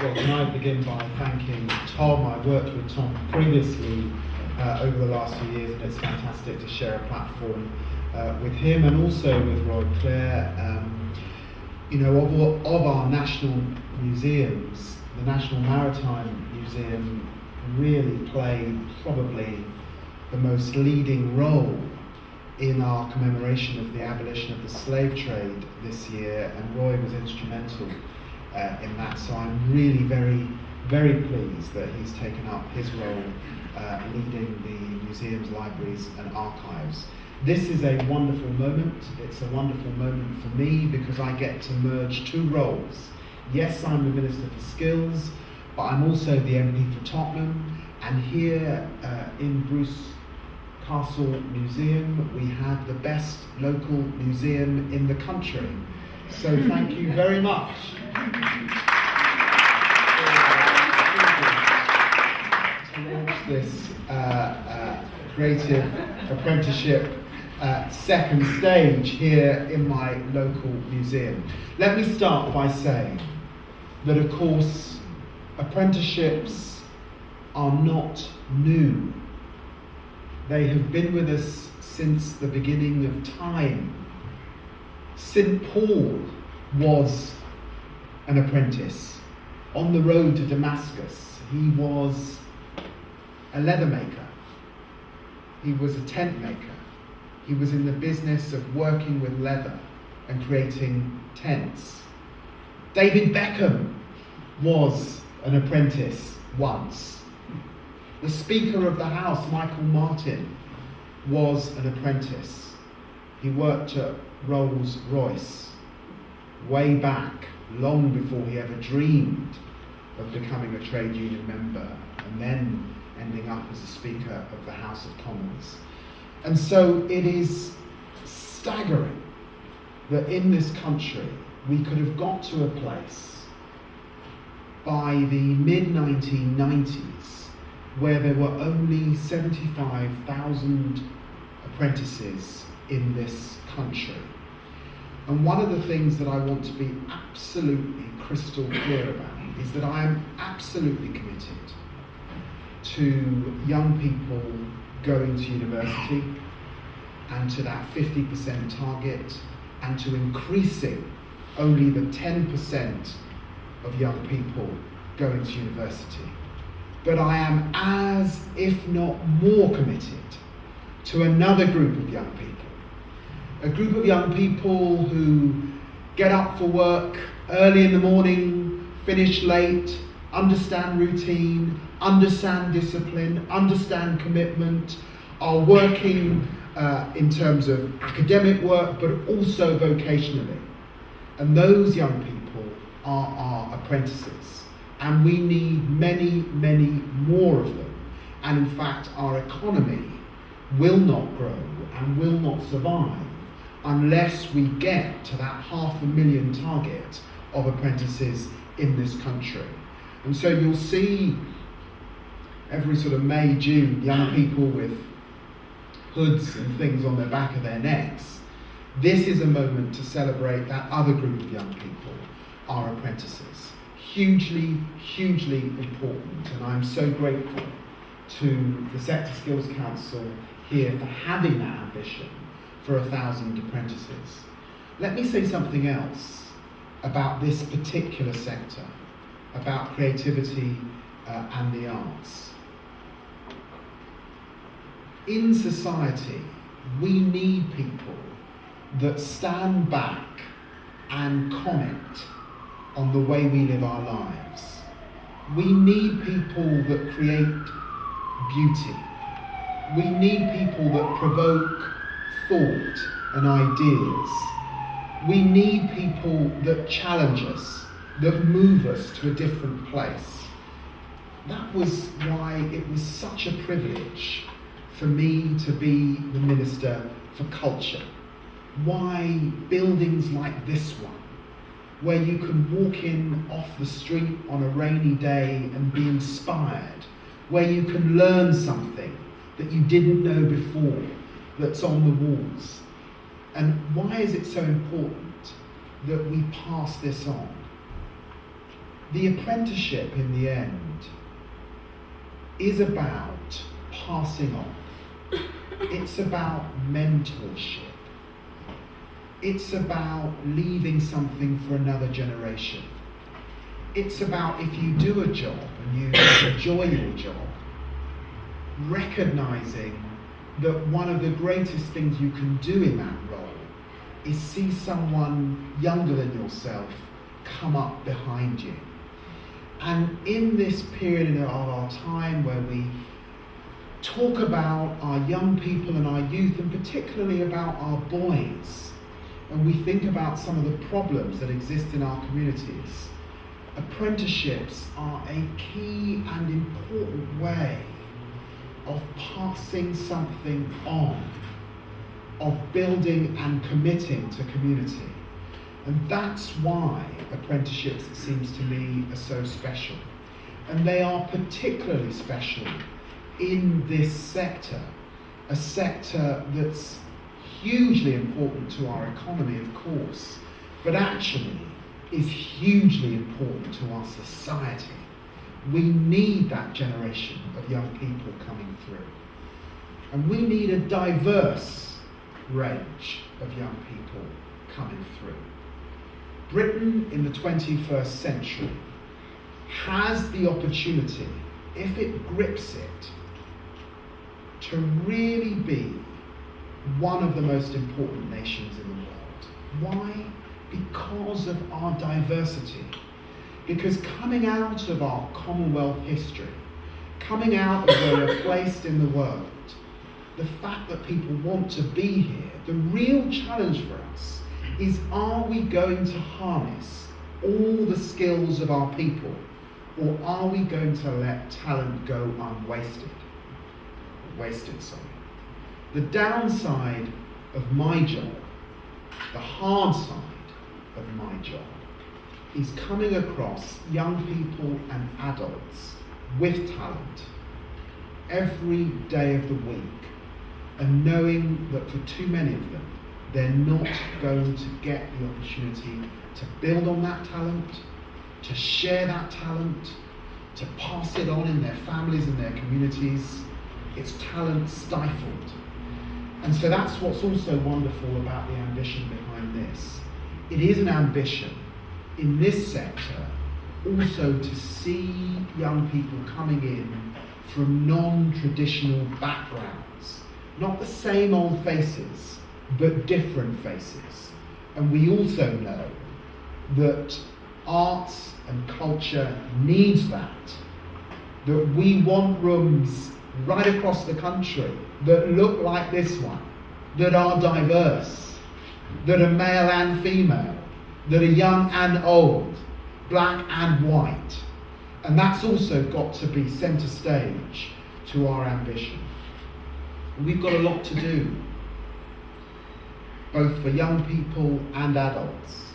Well, can I begin by thanking Tom? I worked with Tom previously over the last few years, and it's fantastic to share a platform with him and also with Roy Clare. You know, of our national museums, the National Maritime Museum really played probably the most leading role in our commemoration of the abolition of the slave trade this year, and Roy was instrumental in that. So I'm really very, very pleased that he's taken up his role leading the museums, libraries and archives. This is a wonderful moment. It's a wonderful moment for me because I get to merge two roles. Yes, I'm the Minister for Skills, but I'm also the MP for Tottenham, and here in Bruce Castle Museum we have the best local museum in the country. So thank you very much. To launch this Creative Apprenticeship second stage here in my local museum. Let me start by saying that, of course, apprenticeships are not new. They have been with us since the beginning of time. St. Paul was an apprentice. On the road to Damascus, he was a leather maker. He was a tent maker. He was in the business of working with leather and creating tents. David Beckham was an apprentice once. The Speaker of the House, Michael Martin, was an apprentice. He worked at Rolls-Royce way back, long before he ever dreamed of becoming a trade union member and then ending up as a Speaker of the House of Commons. And so it is staggering that in this country we could have got to a place by the mid-1990s where there were only 75,000 apprentices in this country. And one of the things that I want to be absolutely crystal clear about is that I am absolutely committed to young people going to university and to that 50% target, and to increasing only the 10% of young people going to university. But I am as, if not more, committed to another group of young people. A group of young people who get up for work early in the morning, finish late, understand routine, understand discipline, understand commitment, are working in terms of academic work, but also vocationally. And those young people are our apprentices. And we need many, many more of them. And in fact, our economy will not grow and will not survive unless we get to that 500,000 target of apprentices in this country. And so you'll see every sort of May, June, young people with hoods and things on the back of their necks. This is a moment to celebrate that other group of young people, our apprentices. Hugely, hugely important, and I'm so grateful to the Sector Skills Council here for having that ambition for 1,000 apprentices. Let me say something else about this particular sector, about creativity and the arts. In society, we need people that stand back and comment on the way we live our lives. We need people that create beauty. We need people that provoke thought and ideas. We need people that challenge us, that move us to a different place. That was why it was such a privilege for me to be the Minister for Culture. Why buildings like this one, where you can walk in off the street on a rainy day and be inspired, where you can learn something that you didn't know before that's on the walls. And why is it so important that we pass this on? The apprenticeship in the end is about passing on. It's about mentorship. It's about leaving something for another generation. It's about, if you do a job and you enjoy your job, recognizing that one of the greatest things you can do in that role is see someone younger than yourself come up behind you. And in this period of our time where we talk about our young people and our youth, and particularly about our boys, and we think about some of the problems that exist in our communities, apprenticeships are a key and important way of passing something on, of building and committing to community. And that's why apprenticeships, it seems to me, are so special. And they are particularly special in this sector, a sector that's hugely important to our economy, of course, but actually is hugely important to our society. We need that generation of young people coming through. And we need a diverse range of young people coming through. Britain in the 21st century has the opportunity, if it grips it, to really be one of the most important nations in the world. Why? Because of our diversity. Because coming out of our Commonwealth history, coming out of where we're placed in the world, the fact that people want to be here, the real challenge for us is, are we going to harness all the skills of our people, or are we going to let talent go unwasted? The downside of my job, the hard side of my job, is coming across young people and adults with talent every day of the week, and knowing that for too many of them, they're not going to get the opportunity to build on that talent, to share that talent, to pass it on in their families and their communities. It's talent stifled. And so that's what's also wonderful about the ambition behind this. It is an ambition in this sector also to see young people coming in from non-traditional backgrounds. Not the same old faces, but different faces. And we also know that arts and culture needs that. That we want rooms right across the country that look like this one, that are diverse, that are male and female, that are young and old, black and white. And that's also got to be centre stage to our ambition. We've got a lot to do, both for young people and adults.